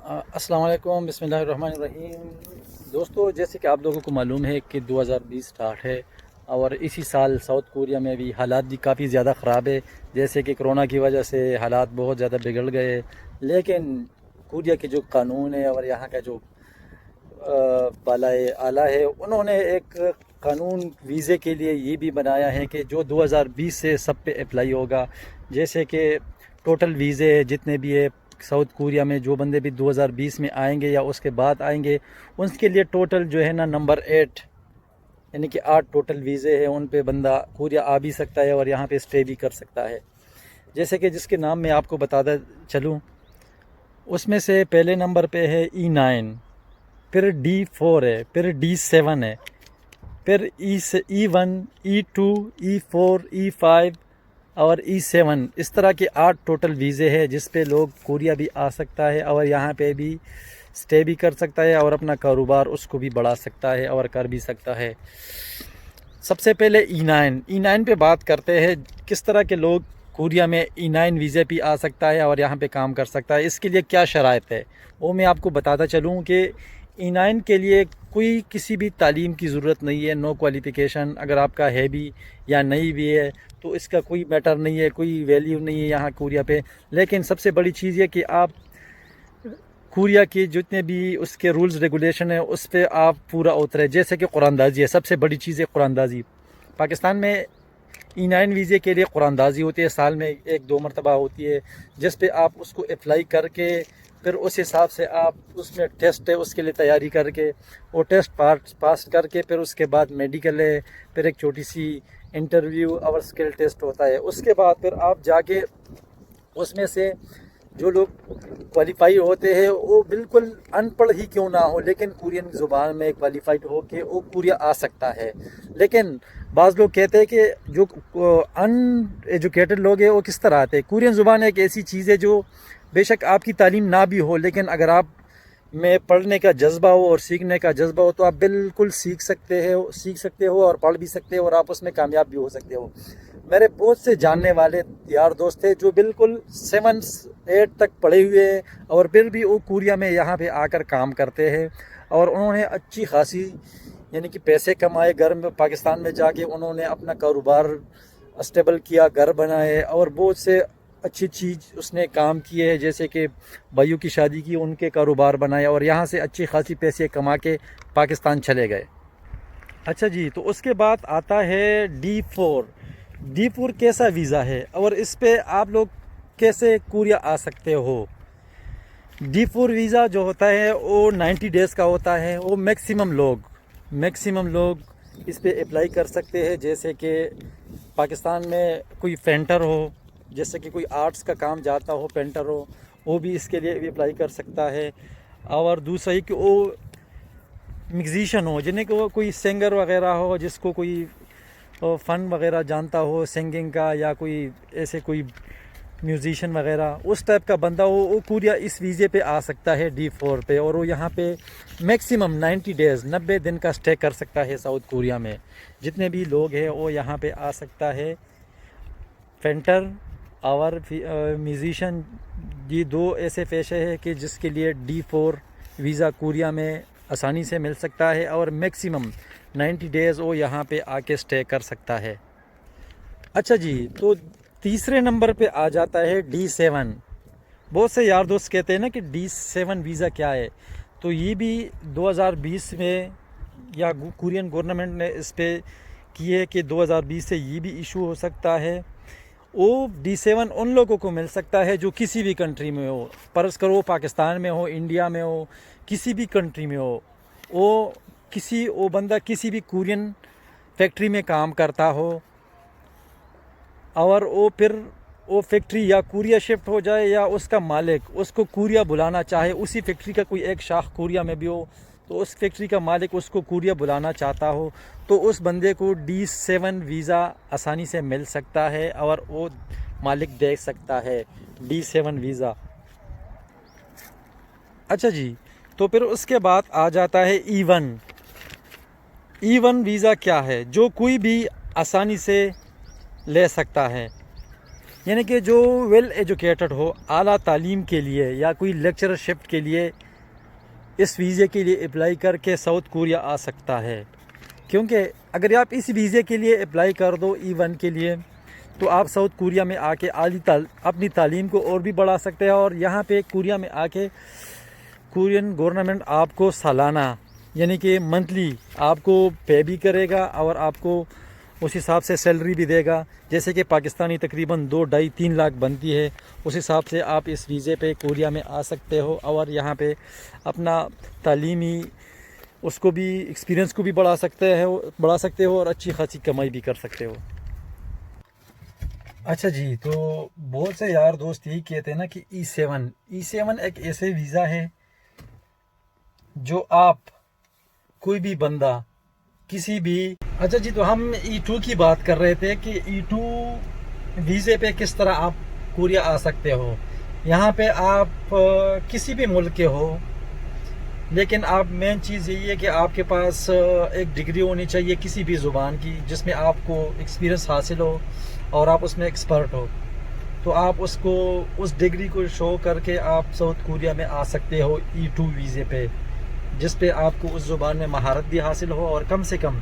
السلام علیکم، بسم اللہ الرحمن الرحیم۔ دوستو، جیسے کہ آپ لوگوں کو معلوم ہے کہ 2020 سٹارٹ ہے اور اسی سال ساؤتھ کوریا میں بھی حالات بھی کافی زیادہ خراب ہے، جیسے کہ کرونا کی وجہ سے حالات بہت زیادہ بگڑ گئے۔ لیکن کوریا کے جو قانون ہے اور یہاں کا جو بالائے اعلیٰ ہے، انہوں نے ایک قانون ویزے کے لیے یہ بھی بنایا ہے کہ جو 2020 سے سب پہ اپلائی ہوگا، جیسے کہ ٹوٹل ویزے جتنے بھی ہے ساؤتھ کوریا میں، جو بندے بھی 2020 میں آئیں گے یا اس کے بعد آئیں گے، ان کے لیے ٹوٹل جو ہے نا نمبر 8، یعنی کہ 8 ٹوٹل ویزے ہیں، ان پہ بندہ کوریا آ بھی سکتا ہے اور یہاں پہ اسٹے بھی کر سکتا ہے۔ جیسے کہ جس کے نام میں آپ کو بتاتا چلوں، اس میں سے پہلے نمبر پہ ہے E9، پھر D4 ہے، پھر D7 ہے، پھر E1، E2، E4، E5 اور E7۔ اس طرح کے 8 ٹوٹل ویزے ہیں جس پہ لوگ کوریا بھی آ سکتا ہے اور یہاں پہ بھی سٹے بھی کر سکتا ہے اور اپنا کاروبار اس کو بھی بڑھا سکتا ہے اور کر بھی سکتا ہے۔ سب سے پہلے E9 پہ بات کرتے ہیں، کس طرح کے لوگ کوریا میں E9 ویزے پہ آ سکتا ہے اور یہاں پہ کام کر سکتا ہے، اس کے لیے کیا شرائط ہے وہ میں آپ کو بتاتا چلوں کہ E9 کے لیے کوئی کسی بھی تعلیم کی ضرورت نہیں ہے، نو کوالیفیکیشن، اگر آپ کا ہے بھی یا نہیں بھی ہے تو اس کا کوئی میٹر نہیں ہے، کوئی ویلیو نہیں ہے یہاں کوریا پہ۔ لیکن سب سے بڑی چیز یہ کہ آپ کوریا کے جتنے بھی اس کے رولز ریگولیشن ہیں اس پہ آپ پورا اترے، جیسے کہ قرآن دازی ہے، سب سے بڑی چیز ہے قرآن دازی۔ پاکستان میں E9 ویزے کے لیے قرآن دازی ہوتی ہے، سال میں 1-2 مرتبہ ہوتی ہے، جس پہ آپ اس کو اپلائی کر کے پھر اس حساب سے آپ اس میں ٹیسٹ ہے اس کے لیے تیاری کر کے وہ ٹیسٹ پاس کر کے پھر اس کے بعد میڈیکل ہے، پھر ایک چھوٹی سی انٹرویو اور اسکل ٹیسٹ ہوتا ہے۔ اس کے بعد پھر آپ جا کے اس میں سے جو لوگ کوالیفائی ہوتے ہیں وہ بالکل ان پڑھ ہی کیوں نہ ہو لیکن کورین زبان میں کوالیفائڈ ہو کے وہ کوریا آ سکتا ہے۔ لیکن بعض لوگ کہتے ہیں کہ جو ان ایجوکیٹڈ لوگ ہیں وہ کس طرح آتے ہیں۔ کورین زبان ایک ایسی چیز ہے جو بے شک آپ کی تعلیم نہ بھی ہو، لیکن اگر آپ میں پڑھنے کا جذبہ ہو اور سیکھنے کا جذبہ ہو تو آپ بالکل سیکھ سکتے ہو اور پڑھ بھی سکتے ہو اور آپ اس میں کامیاب بھی ہو سکتے ہو۔ میرے بہت سے جاننے والے یار دوست تھے جو بالکل 7-8 تک پڑھے ہوئے ہیں اور پھر بھی وہ کوریا میں یہاں پہ آ کر کام کرتے ہیں اور انہوں نے اچھی خاصی یعنی کہ پیسے کمائے، گھر میں پاکستان میں جا کے انہوں نے اپنا کاروبار اسٹیبل کیا، گھر بنائے اور بہت سے اچھی چیز اس نے کام کیے ہیں، جیسے کہ بھائیوں کی شادی کی، ان کے کاروبار بنائے اور یہاں سے اچھی خاصی پیسے کما کے پاکستان چلے گئے۔ اچھا جی، تو اس کے بعد آتا ہے D4 کیسا ویزا ہے اور اس پہ آپ لوگ کیسے کوریا آ سکتے ہو۔ D4 ویزا جو ہوتا ہے وہ 90 ڈیز کا ہوتا ہے، وہ میکسیمم لوگ اس پہ اپلائی کر سکتے ہیں، جیسے کہ پاکستان میں کوئی پینٹر ہو، جیسے کہ کوئی آرٹس کا کام جاتا ہو، پینٹر ہو، وہ بھی اس کے لیے بھی اپلائی کر سکتا ہے۔ اور دوسرا ہی کہ وہ میوزیشین ہو، جنہیں کہ وہ کوئی سنگر وغیرہ ہو، جس کو کوئی فن وغیرہ جانتا ہو سنگنگ کا، یا کوئی ایسے کوئی میوزیشین وغیرہ اس ٹائپ کا بندہ ہو، وہ کوریا اس ویزے پہ آ سکتا ہے D4 پہ، اور وہ یہاں پہ میکسیمم 90 ڈیز 90 دن کا سٹے کر سکتا ہے ساؤتھ کوریا میں۔ جتنے بھی لوگ ہیں وہ یہاں پہ آ سکتا ہے۔ پینٹر اور میوزیشین، یہ 2 ایسے پیشے ہیں کہ جس کے لیے D4 ویزا کوریا میں آسانی سے مل سکتا ہے اور میکسیمم 90 ڈیز وہ یہاں پہ آ کے سٹے کر سکتا ہے۔ اچھا جی، تو تیسرے نمبر پہ آ جاتا ہے D7۔ بہت سے یار دوست کہتے ہیں نا کہ D7 ویزا کیا ہے، تو یہ بھی 2020 میں یا کورین گورنمنٹ نے اس پہ کی ہے کہ 2020 سے یہ بھی ایشو ہو سکتا ہے۔ وہ D7 ان لوگوں کو مل سکتا ہے جو کسی بھی کنٹری میں ہو، فرض کرو پاکستان میں ہو، انڈیا میں ہو، کسی بھی کنٹری میں ہو، وہ بندہ کسی بھی کورین فیکٹری میں کام کرتا ہو اور وہ فیکٹری یا کوریا شفٹ ہو جائے یا اس کا مالک اس کو کوریا بلانا چاہے، اسی فیکٹری کا کوئی ایک شاخ کوریا میں بھی ہو تو اس فیکٹری کا مالک اس کو کوریا بلانا چاہتا ہو تو اس بندے کو D7 ویزا آسانی سے مل سکتا ہے اور وہ مالک دے سکتا ہے D7 ویزا۔ اچھا جی، تو پھر اس کے بعد آ جاتا ہے E1 ویزا کیا ہے، جو کوئی بھی آسانی سے لے سکتا ہے۔ یعنی کہ جو ویل ایجوکیٹڈ ہو، اعلیٰ تعلیم کے لیے یا کوئی لیکچرشپ کے لیے اس ویزے کے لیے اپلائی کر کے ساؤتھ کوریا آ سکتا ہے. کیونکہ اگر آپ اس ویزے کے لیے اپلائی کر دو E1 کے لیے تو آپ ساؤتھ کوریا میں آ کے اپنی تعلیم کو اور بھی بڑھا سکتے ہیں، اور یہاں پہ کوریا میں آ کے کورین گورنمنٹ آپ کو سالانہ یعنی کہ منتھلی آپ کو پے بھی کرے گا اور آپ کو اس حساب سے سیلری بھی دے گا. جیسے کہ پاکستانی تقریباً 2-2.5-3 لاکھ بنتی ہے، اس حساب سے آپ اس ویزے پہ کوریا میں آ سکتے ہو اور یہاں پہ اپنا تعلیمی اس کو بھی ایکسپیرینس کو بھی بڑھا سکتے ہو اور اچھی خاصی کمائی بھی کر سکتے ہو. اچھا جی، تو بہت سے یار دوست یہی کہتے ہیں نا کہ E7 ایک ایسے ویزا ہے جو آپ کوئی بھی بندہ کسی بھی. اچھا جی، تو ہم E2 کی بات کر رہے تھے کہ E2 ویزے پہ کس طرح آپ کوریا آ سکتے ہو. یہاں پہ آپ کسی بھی ملک کے ہو، لیکن آپ مین چیز یہی ہے کہ آپ کے پاس ایک ڈگری ہونی چاہیے کسی بھی زبان کی جس میں آپ کو ایکسپیرینس حاصل ہو اور آپ اس میں ایکسپرٹ ہو. تو آپ اس ڈگری کو شو کر کے آپ ساؤتھ کوریا میں آ سکتے ہو E2 ویزے پہ، جس پہ آپ کو اس زبان میں مہارت بھی حاصل ہو اور کم سے کم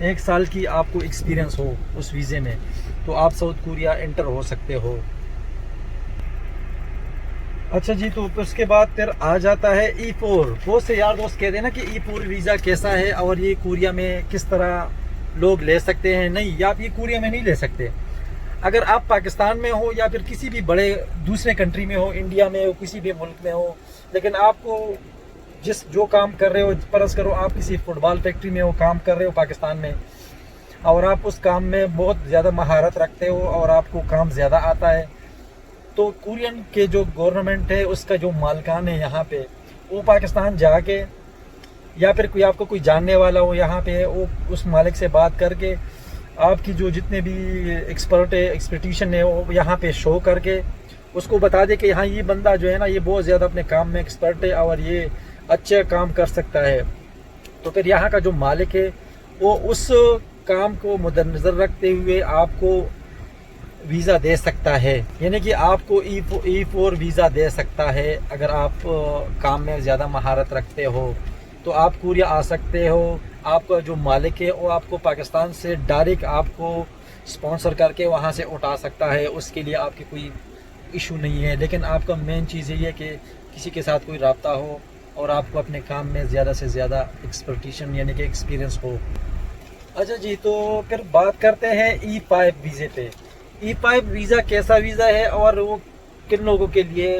1 سال کی آپ کو ایکسپیرینس ہو اس ویزے میں، تو آپ ساؤتھ کوریا انٹر ہو سکتے ہو. اچھا جی، تو اس کے بعد پھر آ جاتا ہے E4. بہت سے یار دوست کہتے ہیں نا کہ E4 ویزا کیسا ہے اور یہ کوریا میں کس طرح لوگ لے سکتے ہیں. نہیں، آپ یہ کوریا میں نہیں لے سکتے. اگر آپ پاکستان میں ہو یا پھر کسی بھی بڑے دوسرے کنٹری میں ہو، انڈیا میں ہو، کسی بھی ملک میں ہو، لیکن آپ کو جو کام کر رہے ہو، فرض کرو آپ کسی فٹ بال فیکٹری میں ہو کام کر رہے ہو پاکستان میں، اور آپ اس کام میں بہت زیادہ مہارت رکھتے ہو اور آپ کو کام زیادہ آتا ہے، تو کورین کے جو گورنمنٹ ہے اس کا جو مالکان ہے یہاں پہ، وہ پاکستان جا کے یا پھر آپ کو کوئی جاننے والا ہو یہاں پہ، وہ اس مالک سے بات کر کے آپ کی جو جتنے بھی ایکسپیکٹیشن ہے وہ یہاں پہ شو کر کے اس کو بتا دے کہ ہاں یہ بندہ جو ہے نا یہ بہت زیادہ اپنے کام میں ایکسپرٹ ہے اور یہ اچھا کام کر سکتا ہے. تو پھر یہاں کا جو مالک ہے وہ اس کام کو مد نظر رکھتے ہوئے آپ کو ویزا دے سکتا ہے، یعنی کہ آپ کو E4 ویزا دے سکتا ہے. اگر آپ کام میں زیادہ مہارت رکھتے ہو تو آپ کوریا آ سکتے ہو. آپ کا جو مالک ہے وہ آپ کو پاکستان سے ڈائریکٹ آپ کو اسپانسر کر کے وہاں سے اٹھا سکتا ہے، اس کے لیے آپ کی کوئی ایشو نہیں ہے. لیکن آپ کا مین چیز یہ ہے کہ کسی کے ساتھ کوئی رابطہ ہو اور آپ کو اپنے کام میں زیادہ سے زیادہ ایکسپرٹیشن یعنی کہ ایکسپیرینس ہو. اچھا جی، تو پھر بات کرتے ہیں E5 ویزے پہ. E5 ویزا کیسا ویزا ہے اور وہ کن لوگوں کے لیے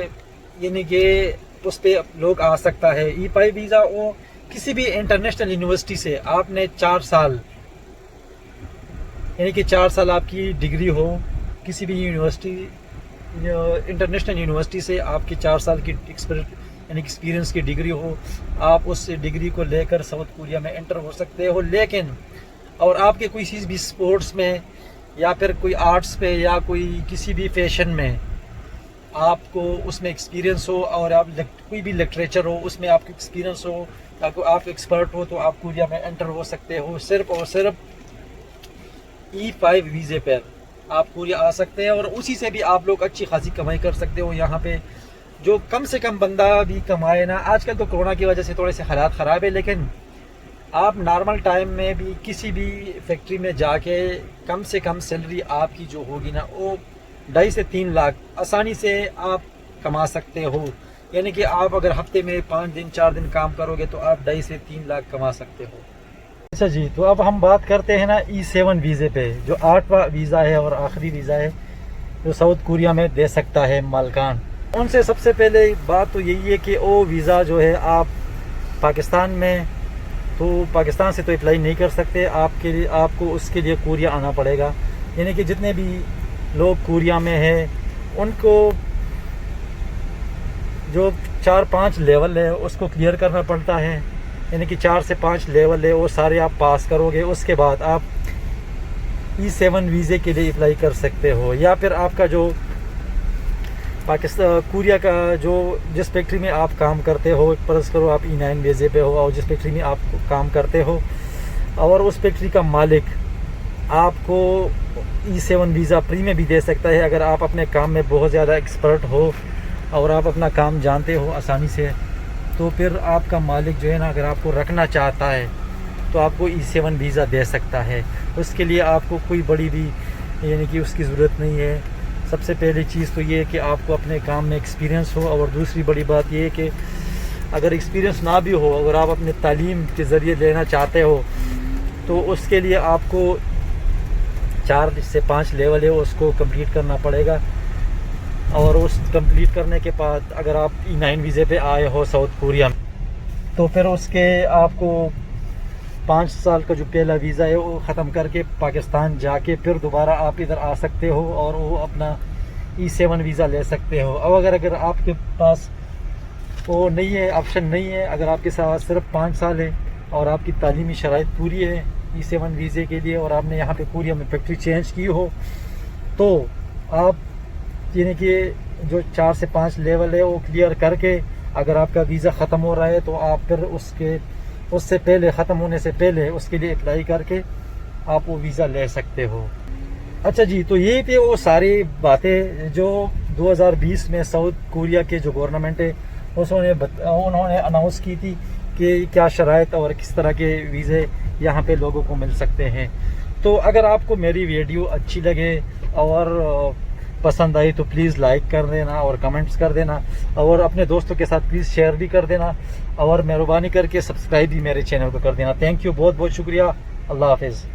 یعنی کہ اس پہ لوگ آ سکتا ہے. E5 ویزا وہ کسی بھی انٹرنیشنل یونیورسٹی سے آپ نے 4 سال یعنی کہ 4 سال آپ کی ڈگری ہو کسی بھی یونیورسٹی انٹرنیشنل یونیورسٹی سے، آپ کی 4 سال کی یعنی ایکسپیرینس کی ڈگری ہو، آپ اس ڈگری کو لے کر ساؤتھ کوریا میں انٹر ہو سکتے ہو. لیکن اور آپ کے کوئی چیز بھی اسپورٹس میں یا پھر کوئی آرٹس پہ یا کوئی کسی بھی فیشن میں آپ کو اس میں ایکسپیرینس ہو اور آپ کوئی بھی لٹریچر ہو اس میں آپ کو ایکسپیرینس ہو، تاکہ آپ ایکسپرٹ ہو، تو آپ کوریا میں انٹر ہو سکتے ہو. صرف اور صرف E5 ویزے پر آپ کوریا آ سکتے ہیں اور اسی سے بھی آپ لوگ اچھی خاصی کمائی کر سکتے ہو. یہاں پہ جو کم سے کم بندہ بھی کمائے نا، آج کل تو کورونا کی وجہ سے تھوڑے سے حالات خراب ہے، لیکن آپ نارمل ٹائم میں بھی کسی بھی فیکٹری میں جا کے کم سے کم سیلری آپ کی جو ہوگی نا وہ 2.5 سے 3 لاکھ آسانی سے آپ کما سکتے ہو. یعنی کہ آپ اگر ہفتے میں 5 دن 4 دن کام کرو گے تو آپ 2.5 سے 3 لاکھ کما سکتے ہو. اچھا جی، تو اب ہم بات کرتے ہیں نا E7 ویزے پہ، جو 8واں ویزا ہے اور آخری ویزا ہے جو ساؤتھ کوریا میں دے سکتا ہے مالکان. ان سے سب سے پہلے بات تو یہی ہے کہ وہ ویزا جو ہے آپ پاکستان میں تو پاکستان سے تو اپلائی نہیں کر سکتے. آپ کو اس کے لیے کوریا آنا پڑے گا. یعنی کہ جتنے بھی لوگ کوریا میں ہیں ان کو جو 4-5 لیول ہے اس کو کلیئر کرنا پڑتا ہے. یعنی کہ 4 سے 5 لیول ہے وہ سارے آپ پاس کرو گے، اس کے بعد آپ E7 ویزے کے لیے اپلائی کر سکتے ہو. یا پھر آپ کا جو کوریا کا جو جس فیکٹری میں آپ کام کرتے ہو، فرض کرو آپ E9 ویزے پہ ہو اور جس فیکٹری میں آپ کام کرتے ہو اور اس فیکٹری کا مالک آپ کو E7 ویزا فری میں بھی دے سکتا ہے اگر آپ اپنے کام میں بہت زیادہ ایکسپرٹ ہو اور آپ اپنا کام جانتے ہو آسانی سے. تو پھر آپ کا مالک جو ہے نا اگر آپ کو رکھنا چاہتا ہے تو آپ کو E7 ویزا دے سکتا ہے. اس کے لیے آپ کو کوئی بڑی بھی یعنی کہ اس کی ضرورت نہیں ہے. سب سے پہلی چیز تو یہ ہے کہ آپ کو اپنے کام میں ایکسپیرینس ہو, اور دوسری بڑی بات یہ ہے کہ اگر ایکسپیرینس نہ بھی ہو, اگر آپ اپنے تعلیم کے ذریعے لینا چاہتے ہو تو اس کے لیے آپ کو 4 سے 5 لیول ہے اس کو کمپلیٹ کرنا پڑے گا. اور اس کمپلیٹ کرنے کے بعد اگر آپ E9 ویزے پہ آئے ہو ساؤتھ کوریا میں تو پھر اس کے آپ کو 5 سال کا جو پہلا ویزا ہے وہ ختم کر کے پاکستان جا کے پھر دوبارہ آپ ادھر آ سکتے ہو اور وہ اپنا E7 ویزا لے سکتے ہو. اب اگر آپ کے پاس وہ نہیں ہے, آپشن نہیں ہے, اگر آپ کے ساتھ صرف 5 سال ہے اور آپ کی تعلیمی شرائط پوری ہے E7 ویزے کے لیے, اور آپ نے یہاں پہ کوریا میں فیکٹری چینج کی ہو, تو آپ یعنی کہ جو 4 سے 5 لیول ہے وہ کلیئر کر کے اگر آپ کا ویزا ختم ہو رہا ہے تو آپ پھر اس سے پہلے ختم ہونے سے پہلے اس کے لیے اپلائی کر کے آپ وہ ویزا لے سکتے ہو. اچھا جی, تو یہ تھے وہ ساری باتیں جو 2020 میں ساؤتھ کوریا کے جو گورنمنٹ ہے انہوں نے اناؤنس کی تھی کہ کیا شرائط اور کس طرح کے ویزے یہاں پہ لوگوں کو مل سکتے ہیں. تو اگر آپ کو میری ویڈیو اچھی لگے اور پسند آئی تو پلیز لائک کر دینا اور کمنٹس کر دینا, اور اپنے دوستوں کے ساتھ پلیز شیئر بھی کر دینا, اور مہربانی کر کے سبسکرائب بھی میرے چینل کو کر دینا. تھینک یو, بہت بہت شکریہ. اللہ حافظ.